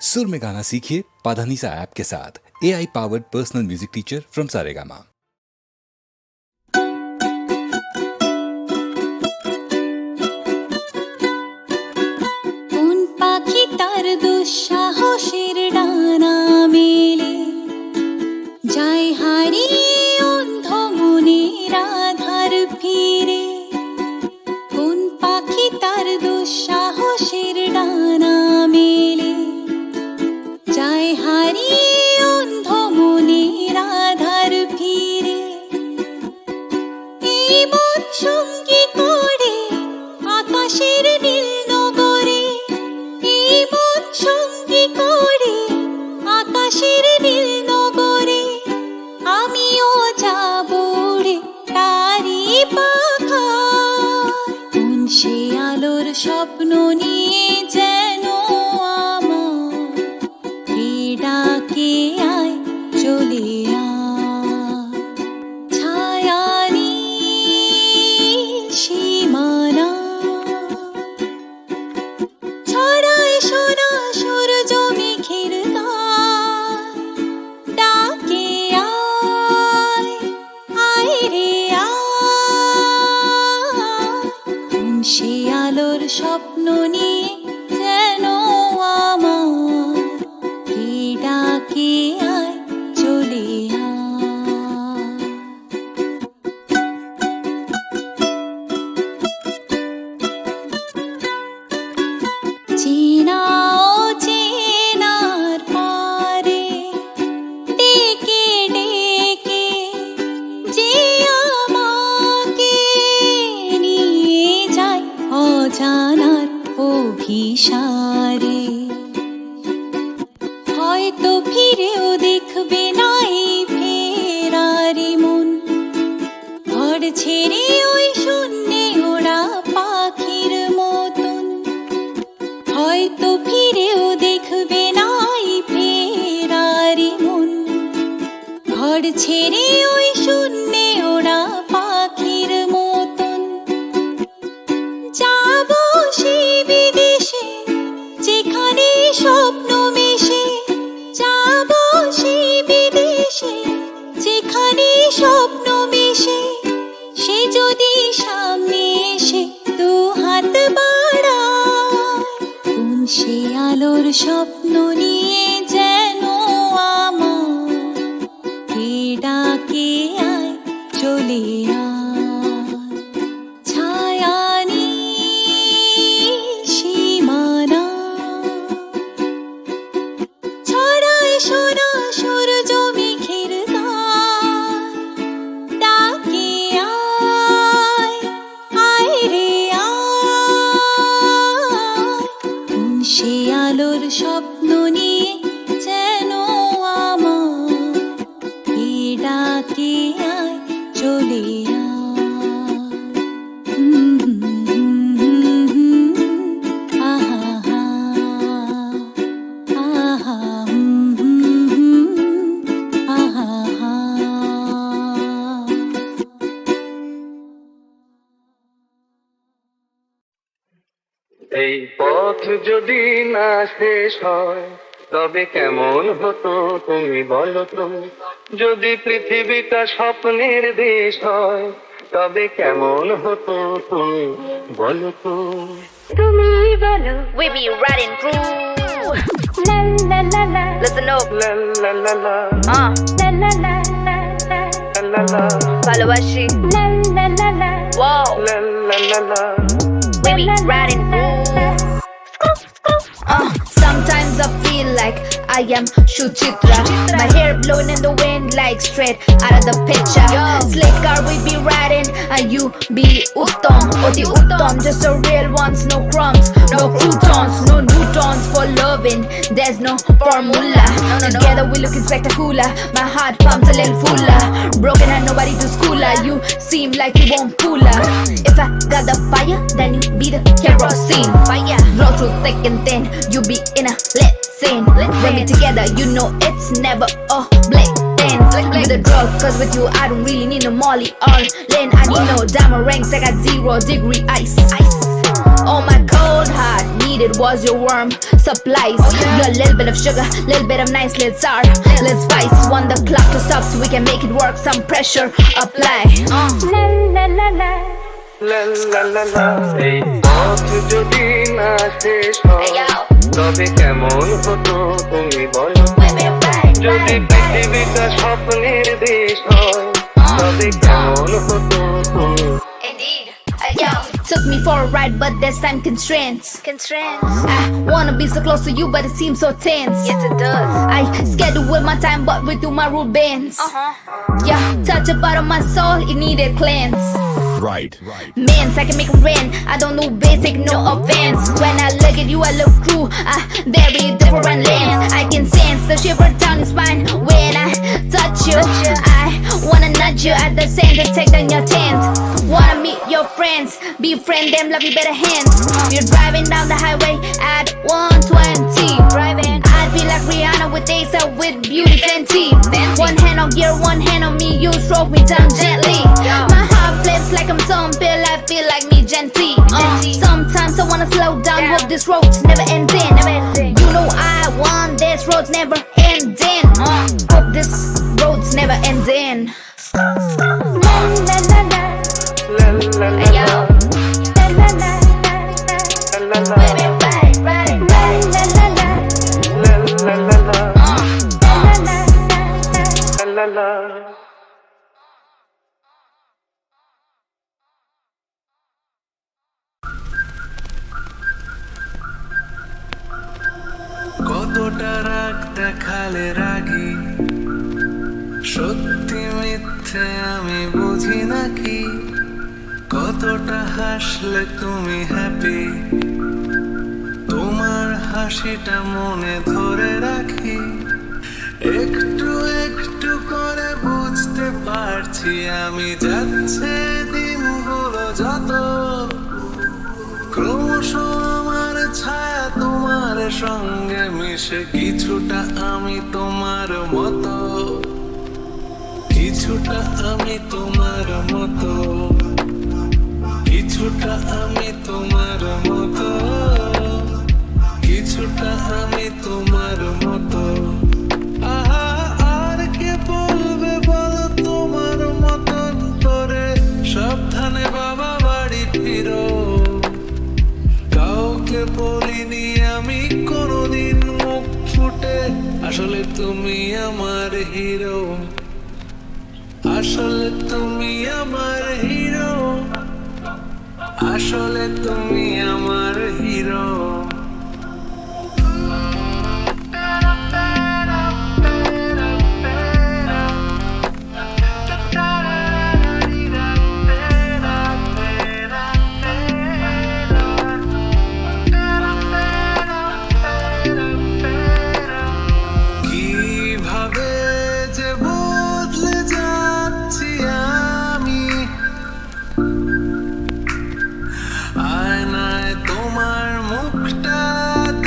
सुर में गाना सीखिए पाधानीसा ऐप के साथ। AI powered personal music teacher from Saregama. কোন পাখি তার দুঃসাহসের ডানা মেলে যায় হারিয়ে অন্ধ মনের আধার ফিরে। কোন পাখি তার দুঃসাহসের ডানা মেলে যায় হারিয়ে অন্ধ মনের আধার ফিরে। এই মন সঙ্গী করে আকাশের নীল নগরে, এই মন সঙ্গী করে আকাশের নীল নগরে। আমিও যাব রে তারি পাখায়, কোন সে আলোর স্বপ্ন নিয়ে যেন আমার কে ডাকে আয় চলে আয়। ছায়ানি সীমানা ছড়ায় সোনা সূর্য মেঘের গায়, ডাকে আয় আয় রে আয়। কোন সে আলোর স্বপ্ন নিয়ে যেন আমার কে ডাকে আয় চলে আয়। চেনা অচেনার পারে ডেকে ডেকে যে আমাকে নিয়ে যায় অজানার অভিসারে। হয়তো ফিরেও দেখবে না এই ফেরারি মন, ঘর ছেড়ে ওই শূন্যে ওরা পাখির মতন। হয়তো ফিরেও দেখবে না এই ফেরারি মন, ঘর ছেড়ে ওই শূন্যে ওরা পাখির মতন। যাব সেই বিদেশে যেখানে স্বপ্ন মেশে, যাব সেই বিদেশে যেখানে স্বপ্ন মেশে। সে যদি সামনে এসে দু হাত বাড়ায়, কোন সে আলোর স্বপ্ন নিয়ে যেন আমার কে ডাকে আয় চলে আয়। ছায়ানি সীমানা ছড়ায় সোনা সূর্য মেঘের গায়, ডাকে আয় আয় রে আয়। কোন সে আলোর স্বপ্ন নিয়ে যেন আমার কে ডাকে আয় চলে আয়। আহা আহা আহা। এই পথ যদি না শেষ হয় তবে কেমন হতো তুমি বলো তো? যদি পৃথিবীটা স্বপ্নের দেশ হয় তবে কেমন হতো তুমি বলো তো? তুমি বলো We be riding through. লা লা লা লা Listen up. লা লা লা লা লা লা লা লা লা লা লা ভালোবাসি. লা লা লা লা Wow. লা লা লা লা। We be riding through. Sometimes I feel like I am Shuchitra. My hair blowing in the wind like straight out of the picture. Slick car we be riding and you be Uttam. Oti Uttam, just the real ones, no crumbs, no croutons, no newtons for loving. There's no formula. Together we looking spectacular. My heart pumps a little fuller. Broken and nobody to school her. You seem like you won't pull her. If I got the fire, then you be the kerosene. Fire, roll through thick and thin. You be in a lit scene. When we together, you know it's never a blink. With a drug, cause with you I don't really need no molly or Lynn. I need no diamond rings, I got 0 degree ice. Oh, my cold heart needed was your warm supplies. Your little bit of sugar, little bit of nice little sour, let's spice. Want the clock to stop so we can make it work. Some pressure apply. La la la la. লা লা লা লা। এই পথ যদি না শেষ হয় তবে কেমন হতো তুমি বলো যদি পৃথিবীটা স্বপ্নের দেশ হয় তবে কেমন হতো তুমি Took me for a ride, but there's time constraints. I wanna be so close to you, but it seems so tense. Yes, it does. I schedule with my time, but we do my rule bends. Yeah, touch a part of my soul, it needed cleanse. Right. Mans, I can make it rain. I don't know basic, no offense. When I look at you, I look through very different lens. I can sense the shiver down your spine when I touch you. I wanna nudge you at the center, take down your tent. Wanna meet your friends, befriend them, love you better hands. You're driving down the highway at 120. I feel like Rihanna with Asa with Beauty Fenty. One hand on gear, one hand on me, you stroke me down gently. My heart flips like I'm some pill, I feel like me gently. Sometimes I wanna slow down, hope this road's never ending. You know I want this road's never ending. Hope this road's never ending. La la la la. লা লা লা লা। La la la la la. লা লা লা। La la la la. লা লা লা লা। La la la la. লা লা। কতটা রাগ দেখালে রাগি সত্যি মিথ্যে আমি বুঝি নাকি কতটা হাসলে তুমি হ্যাপি তোমার হাসিটা মনে ধরে রাখি একটু একটু করে বুঝতে পারছি আমি যাচ্ছে দিনগুলো যত ক্রমশ আমার ছায়া তোমার সঙ্গে মিশে কিছুটা আমি তোমার মতো কিছুটা আমি তোমার মতো কিছুটা আমি তোমার মতো কিছুটা আমি তোমার মতো আহা আর কে বলবে বলো তোমার মতন করে সাবধানে বাবা বাড়ি ফিরো কাউকে বলিনি আমি কোনোদিন মুখ ফুটে আসলে তুমি আমার হিরো আসলে তুমি আমার হিরো আসলে তুমি আমার হিরো কিভাবে যে বদলে যাচ্ছি আমি আয়নায় তোমার মুখটা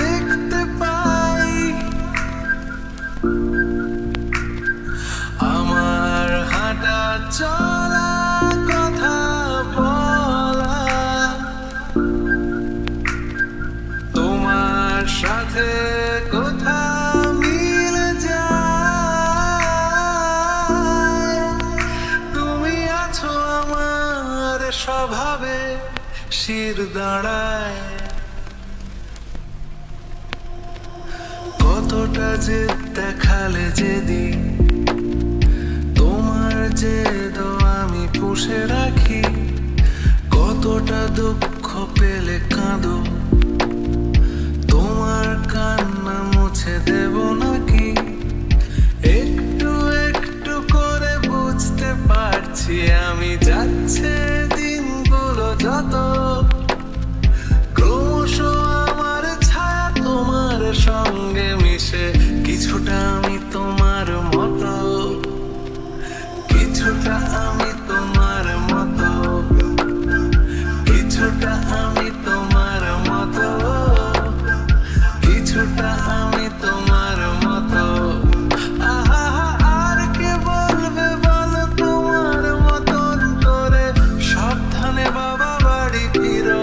দেখতে পাই আমার হাঁটা চলা কথা বলা তোমার সাথে কোথাও মিল যায় তুমি আছো আমার স্বভাবে শির দাঁড়ায় কতটা যে দেখালে যেদিন তোমার জেদ আমি পুষে রাখি কতটা দুঃখ পেলে কাঁদো তোমার কান্না মুছে দেব নাকি একটু একটু করে বুঝতে পারছি আমি যাচ্ছে দিনগুলো যত ক্রমশ আমার ছায়া তোমার সঙ্গে মিশে কিছুটা আমি তোমার মতো কিছুটা আমি তোমার মতো কিছুটা আমি তোমার মতো কিছুটা আমি তোমার মতো আহা আর কে বলবে বলো তোমার মতন করে সাবধানে বাবা বাড়ি ফিরো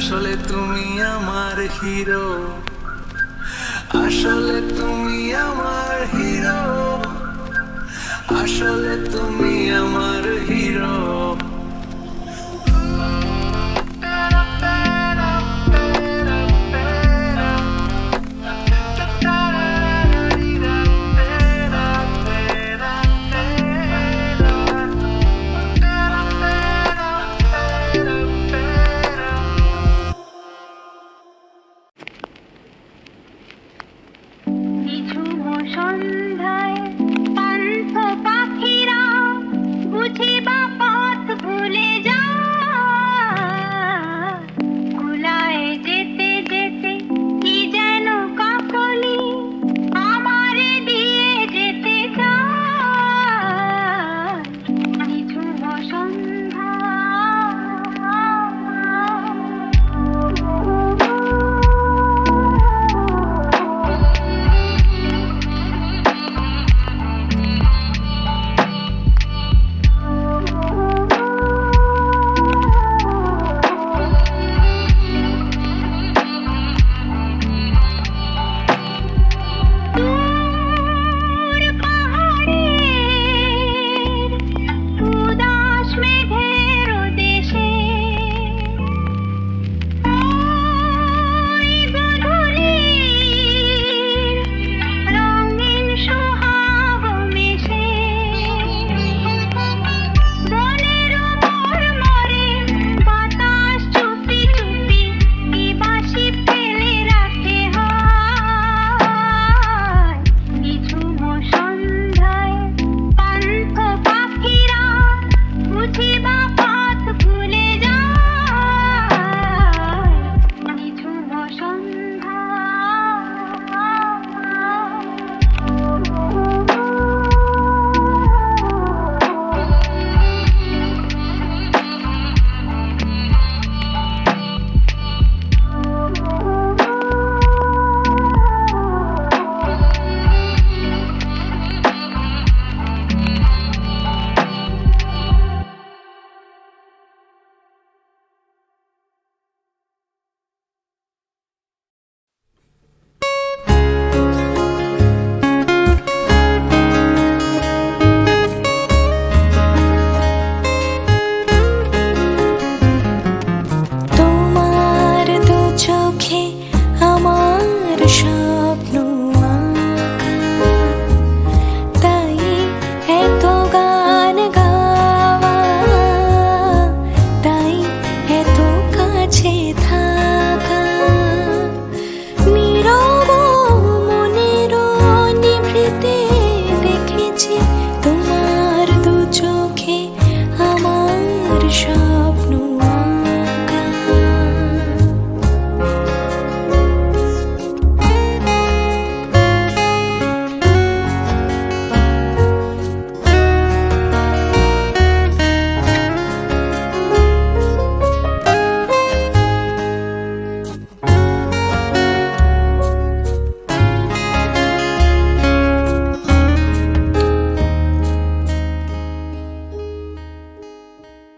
আসলে তুমি আমার হিরো, আসলে তুমি আমার হিরো, আসলে তুমি আমার হিরো। নিঝুম সন্ধ্যায় পান্থ পাখিরা বুঝি বা পথ ভুলে যায়, কুলায় যেতে যেতে কি যেন কাকলি আমারে দিয়ে যেতে চায়। নিঝুম দূর পাহাড়ের উদাস মেঘের দেশে ওই গধূলির রঙিন সোহাগ মেশে বনের মরমরে বাতাস চুপি চুপি কি বাঁশি ফেলে রাখে হায়। নিঝুম সন্ধ্যায় পান্থ পাখিরা বুঝি বা পথ ভুলে যায়। নিঝুম তোমার দু চোখে আমার স্বপ্ন আঁকা, তাই এত গান গাওয়া, তাই এত কাছে থাকা। নীরব মনের নিভৃতে দেখেছি তোমার দু চোখে আমার স্বপ্ন আঁকা।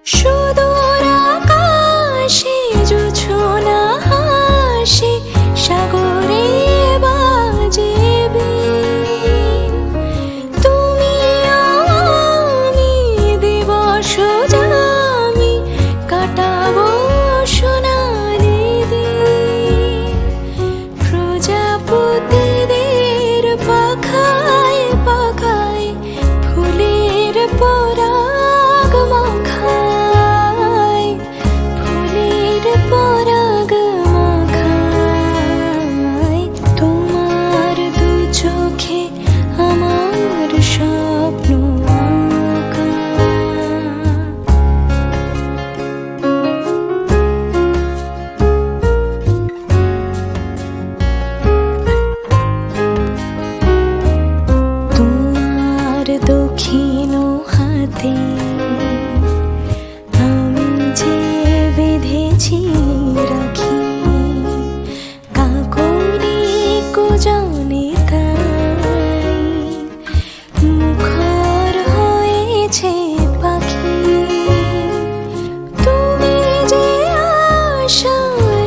সুদূর আকাশে জোছনা হাসে, সাগরে বাজে বিন। তুমি আমি দিবস জামি কাটাবো সোনালি দিন। প্রজাপতিদের পাখায় পাখায় ফুলের পরাগ মাখায়, ফুলের পরাগ মাখায়। তোমার দু চোখে আমার স্বপ্ন আঁকা। তোমার দক্ষিণ হাতে আমি যে বেঁধেছি রাখি, কাকলি কুজনে তাই মুখর হয়েছে পাখি। তুমি যে আশার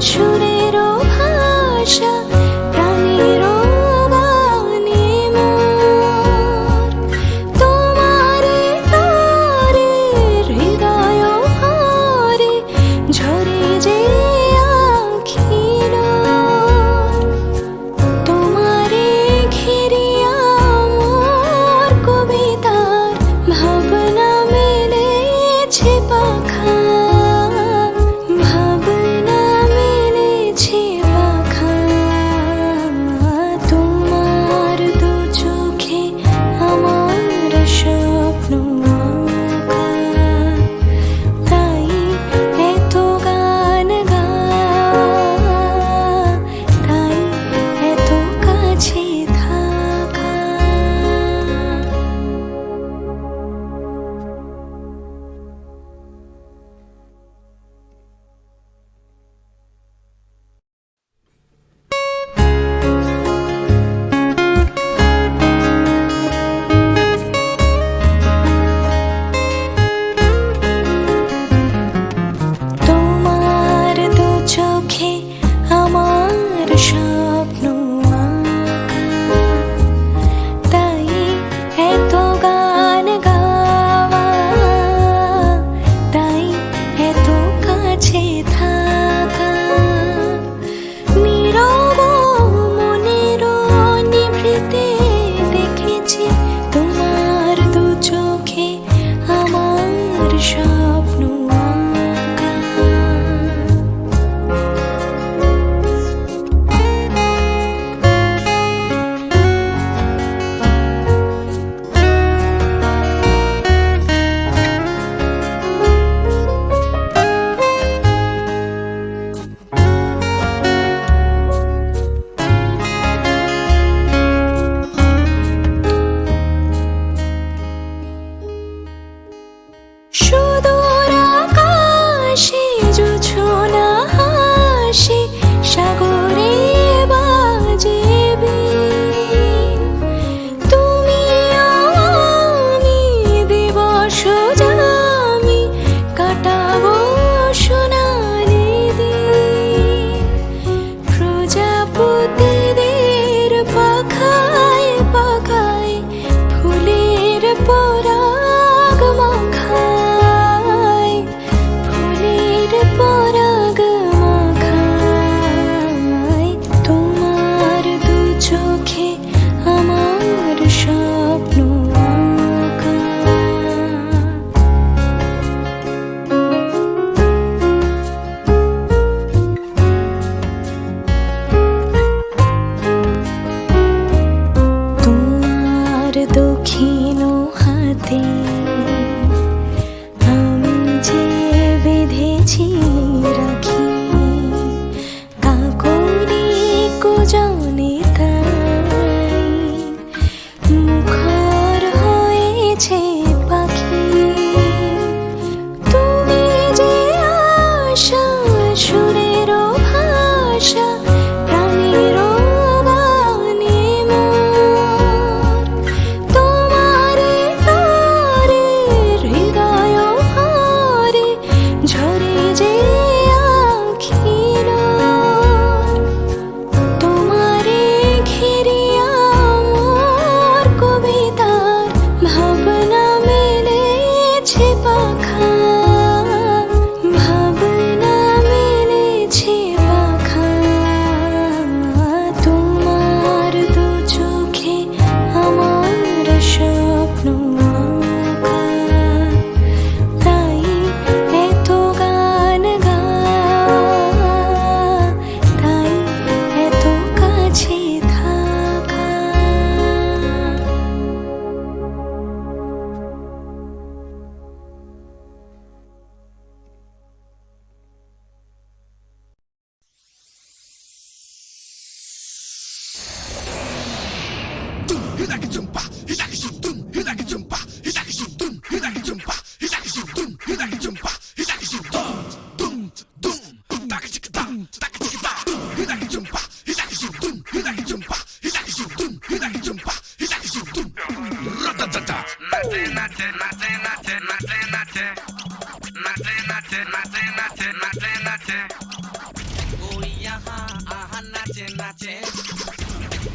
कोई यहाँ आहा नाचे नाचे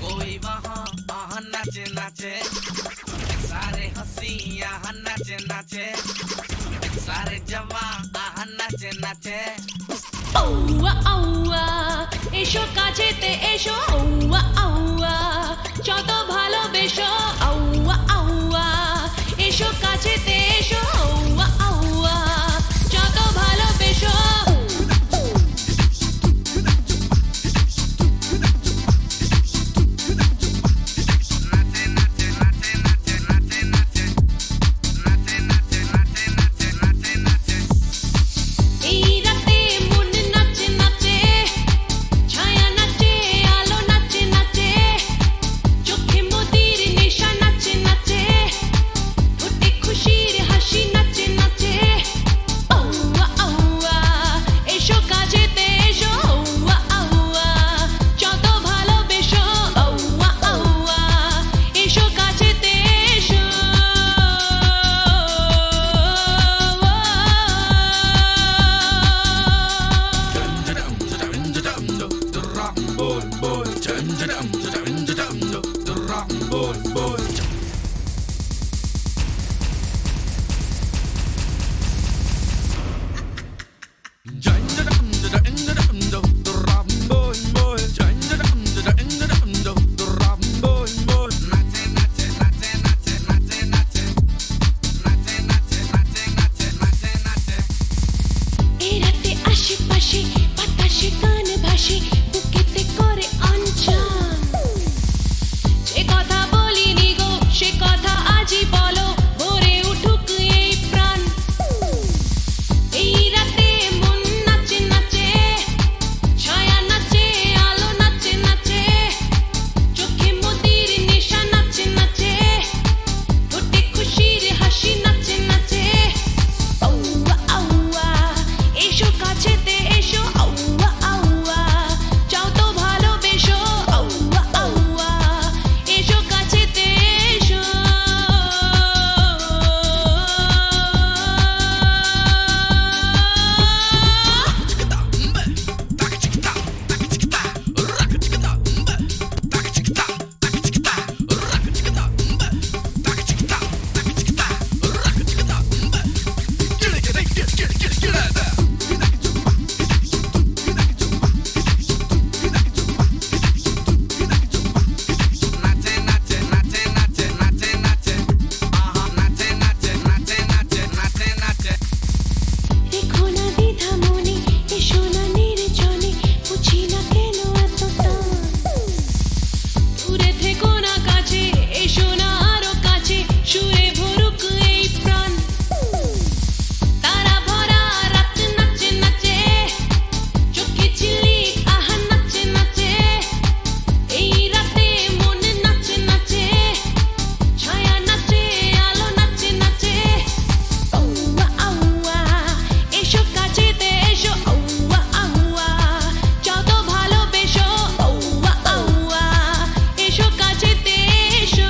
कोई वहाँ आहा नाचे नाचे सारे हंसी यहाँ नाचे नाचे सारे जवान आहा नाचे नाचे আউয়া আউয়া এসো কাছেতে এসো আউয়া আউয়া যত ভালোবেসো আউয়া আউয়া এসো কাছেতে এসো আউয়া আউয়া যত ভালোবেসো এই রাতে মন নাচে নাচে ছায়া নাচে আলো নাচে নাচে চোখে মোদির নেশা নাচে নাচে ঠোঁটে খুশির হাসি নাচে নাচে আউয়া আউয়া এসো কাছেতে এসো আউয়া আউয়া যত ভালোবেসো আউয়া আউয়া এসো কাছেতে এসো এই রাতে আশেপাশে বাতাসে গান ভাসে বুকেতে করে অঞ্চল যে কথা বলিনি গো সে কথা আজই বলো ভরে উঠুক এই প্রাণ এই রাতে মন নাচে নাচে ছায়া নাচে আলো নাচে নাচে চোখে মোদির নেশা নাচে নাচে ঠোঁটে খুশির হাসি নাচে নাচে আউয়া আউয়া এসো কাছেতে এসো আউয়া আউয়া চাও তো ভালোবেসো আউয়া আউয়া এসো কাছেতে এসো नाचे नाचे नाचे नाचे नाचे नाचे आहा नाचे नाचे नाचे नाचे नाचे नाचे রেখো না দ্বিধা মনে এসো না নির্জনে বুঝি না কেন এত টান দূরে থেকো না কাছে এসো না আরো কাছে সুরে ভরুক এই প্রাণ তারা ভরা রাত নাচে নাচে চোখে ঝিলিক আহা নাচে নাচে এই রাতে মন নাচে নাচে ছায়া নাচে আলো নাচে নাচে আউয়া আউয়া এসো কাছেতে এসো আউয়া আউয়া যত ভালোবেসো আউয়া আউয়া এসো কাছেতে এসো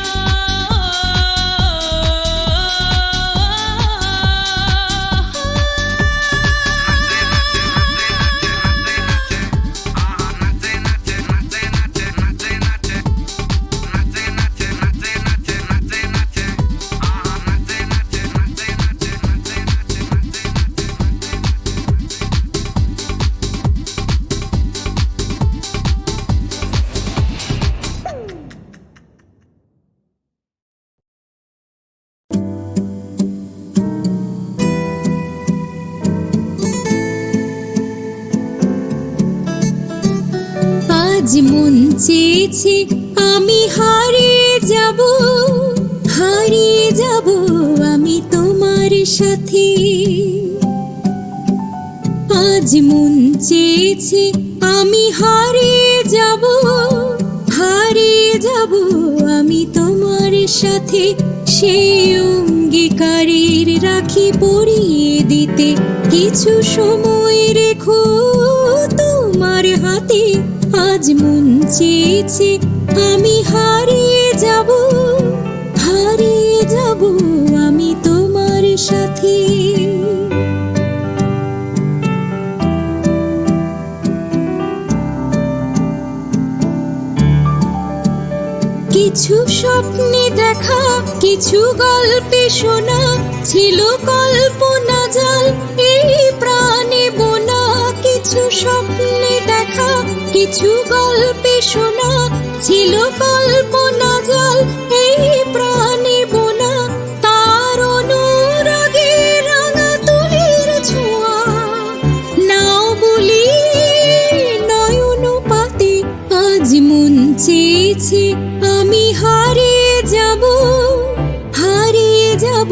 আজ মন চেয়েছে আমি হারিয়ে যাব আমি তোমার সাথে। আজ মন চেয়েছে আমি হারিয়ে যাব আমি তোমার সাথে, সেই অঙ্গীকারের রাখি পরিয়ে দিতে কিছু সময় রেখো তোমার হাতে। আজ মন চেয়েছে আমি হারিয়ে যাব, হারিয়ে যাব আমি তোমার সাথে। কিছু স্বপ্নে দেখা, কিছু গল্পে শোনা, ছিল কল্পনা জাল এই প্রাণে বোনা। কিছু স্বপ্নে দেখা, কিছু গল্পে শোনা, ছিল কল্পনা জাল এই প্রাণে বোনা। তার অনুরাগে রাঙা তুলির ছোঁয়া নাও বলি নয়ন পাতে। আজ মন চেয়েছে আমি হারিয়ে যাব, হারিয়ে যাব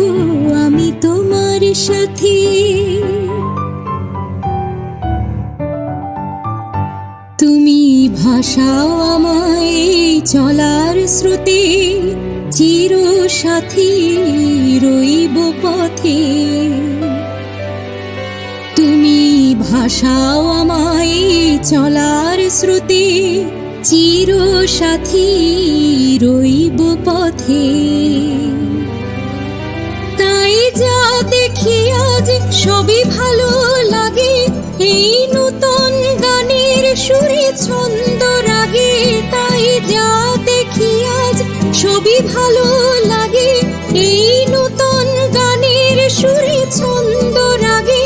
আমি তোমার সাথে। তুমি ভাসাও আমায় চলার স্রোতে, চির সাথী রইব পথে। তুমি ভাসাও আমায় চলার স্রোতে, চির সাথী রইব পথে। তাই যা দেখি আজ সবই ভালো লাগে, এই নতুন গানের সুরে ছন্দ রাগে। তাই যা দেখি আজ সবই ভালো লাগে, এই নতুন গানের সুরে ছন্দ রাগে।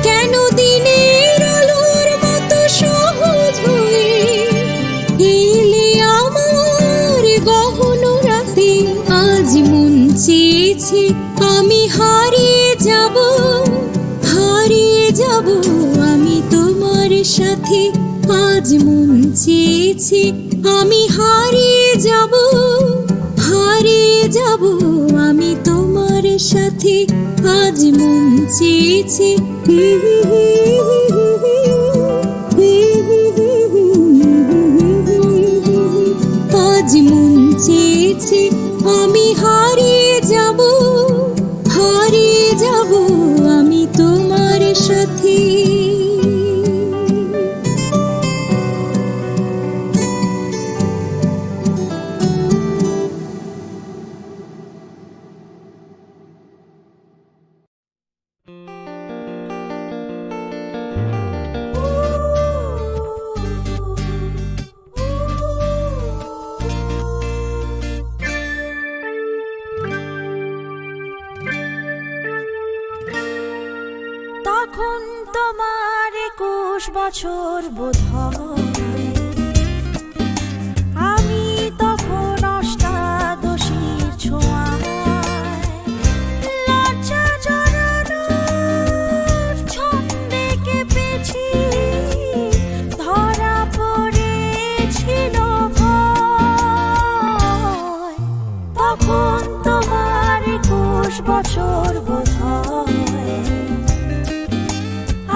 কেন দিনের আলোর মতো সহজ হয়ে এলে আমার গহন রাতে। আজ মন চেয়েছে আমি হারিয়ে যাব, হারিয়ে যাব আমি তোমার সাথে। আজ মন চেয়েছে আমি হারিয়ে যাব, হারিয়ে যাব আমি তোমার সাথে। আজ মন চেয়েছে আজ মন চেয়েছে আমি হারিয়ে যাব, হারিয়ে যাব আমি তোমার সাথে। তখন তোমার 21 বছর বোধ হয়, আমি তখন অষ্টাদশীর ছোঁয়ায়। লজ্জা জড়ানোর ছন্দে কেঁপেছি, ধরা পড়েছিল ভয়। তখন তোমার 21 বছর বোধ হয়,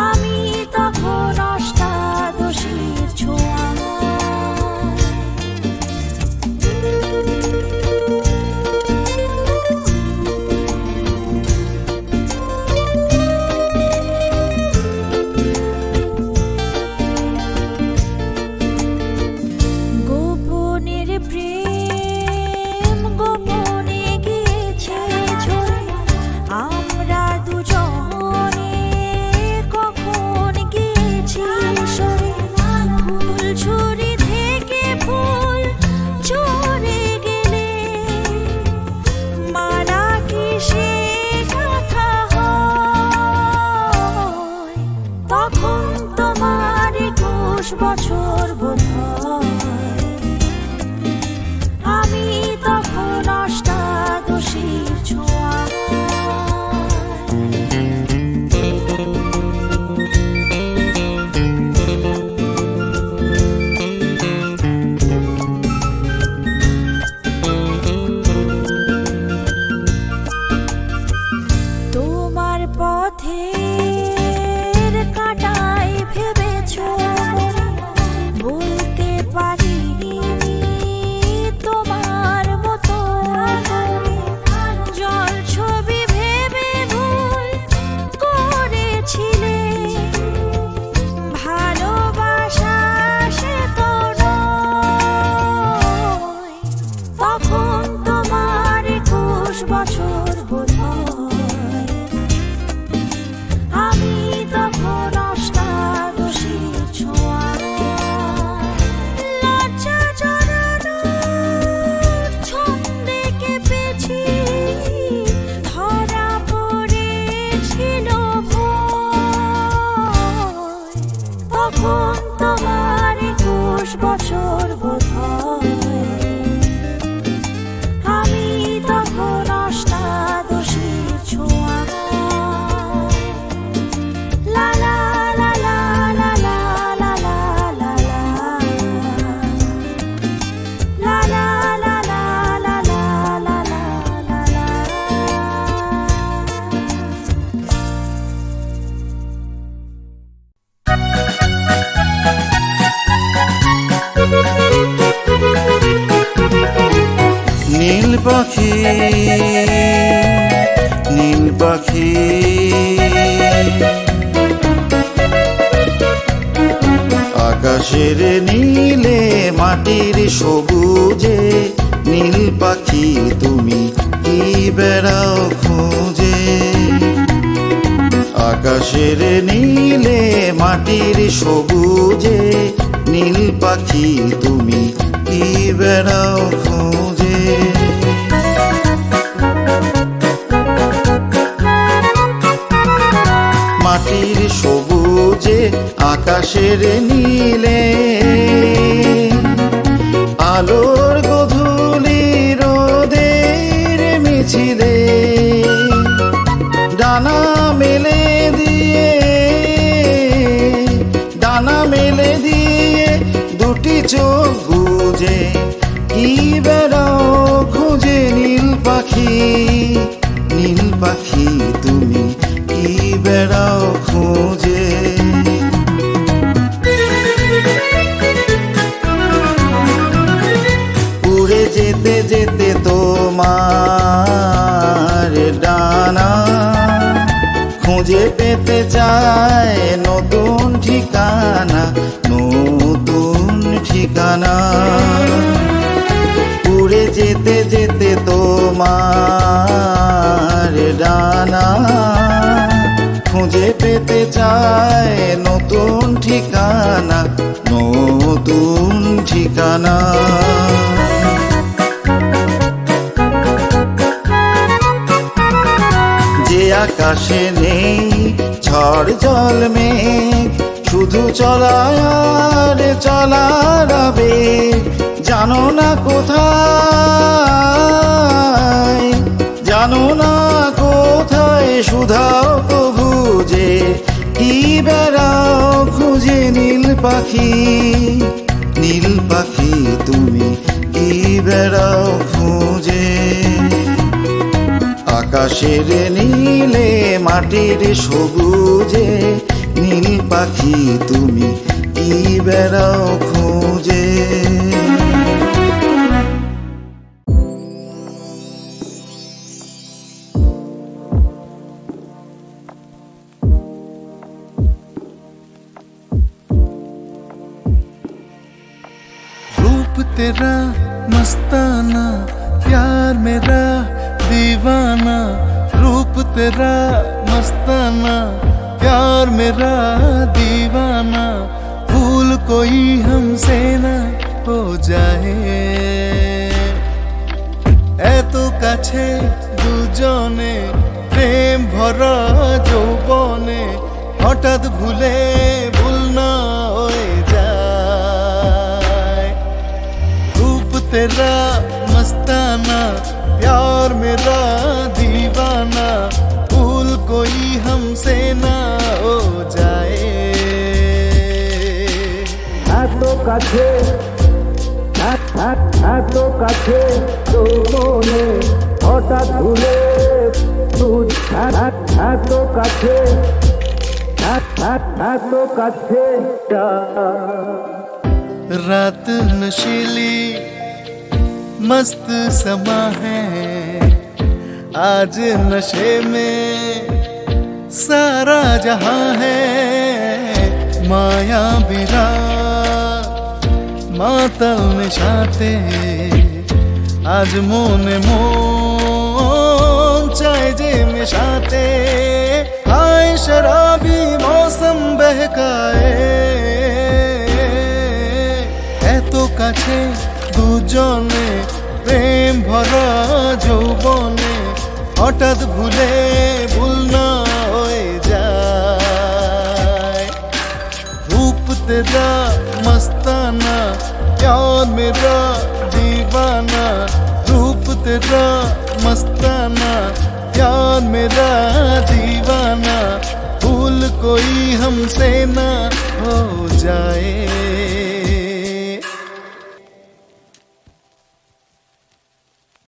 আমি তখন অষ্টাদশীর ছোঁয়ায়। গোপনের প্রেম গোপনে গিয়েছে ঝরে, আমরা দুজনে কখন গিয়েছি সরে। ফুল ঝুরি থেকে ফুল ঝরে গেলে মালা কি সে কথা হয়। তখন তোমার 21 বছর বোধ হয়, আমি তখন অষ্টাদশীর ছোঁয়ায়। তোমার পথের কাঁটায় ভেবেছো বলতে পারি তখন তোমার 21 বছর বোধ হয়। আমি তখন অষ্টাদশীর ছোঁয়া। লা লা লা লা লা লা লা লা লা লা। লা লা লা লা লা লা লা লা লা লা। নীল পাখি, নীল পাখি, আকাশের নীলে মাটির সবুজে, নীল পাখি তুমি কি বেড়াও খুঁজে। আকাশের নীলে মাটির সবুজে, নীল পাখি তুমি কি বেড়াও খুঁজে। মাটির সবুজে আকাশের নীলে, আলোর গধূলি রোদের মিছিলে, ডানা মেলে দিয়ে, ডানা মেলে দিয়ে দুটি চোখ বুজে কি বেড়াও খুঁজে। নীল পাখি, নীল পাখি তুমি কি বেড়াও খুঁজে। উড়ে যেতে যেতে তোমার ডানা খুঁজে পেতে চায় নতুন ঠিকানা, নতুন ঠিকানা। উড়ে যেতে যেতে তোমার ডানা খুঁজে পেতে চায় নতুন ঠিকানা, নতুন ঠিকানা। যে আকাশে নেই ঝড় জল মেঘ, শুধু চলার আর চলার আবেগ, জানো না কোথায়, জানো না কোথায় শুধাও তো বুঝে কি বেড়াও খুঁজে। নীল পাখি, নীল পাখি তুমি কি বেড়াও খুঁজে। আকাশের নীলে মাটির সবুজে, নীল পাখি তুমি কি বেড়াও খুঁজে। रूप तेरा मस्ताना, प्यार मेरा दीवाना। रूप तेरा मस्ताना, प्यार मेरा दीवाना। भूल कोई हमसे ना हो जाए, এত কাছে দুজনে, প্রেম ভরা যৌবনে, হঠাৎ ভুলে ভুল না হয়ে যায়। रूप तेरा मस्ताना, प्यार मेरा दीवाना। भूल कोई हमसे ना हो जाए। এত কাছে, এত কাছে যৌবনে, হঠাৎ ভুলে এত কাছে, এত কাছে। रात नशीली मस्त समा है, आज नशे में सारा जहां है। माया बिरा मातल निशाते, आज मोने मोन चाय जे मिशाते। आए शराबी मौसम बहकाए, এত কাছে দুজনে, প্রেম ভরা যৌবনে, হঠাৎ ভুলে ভুল না হয়ে যায়। रूप तेरा मस्ताना, प्यार मेरा दीवाना। रूप तेरा मस्ताना, प्यार मेरा दीवाना। भूल कोई हमसे ना हो जाए।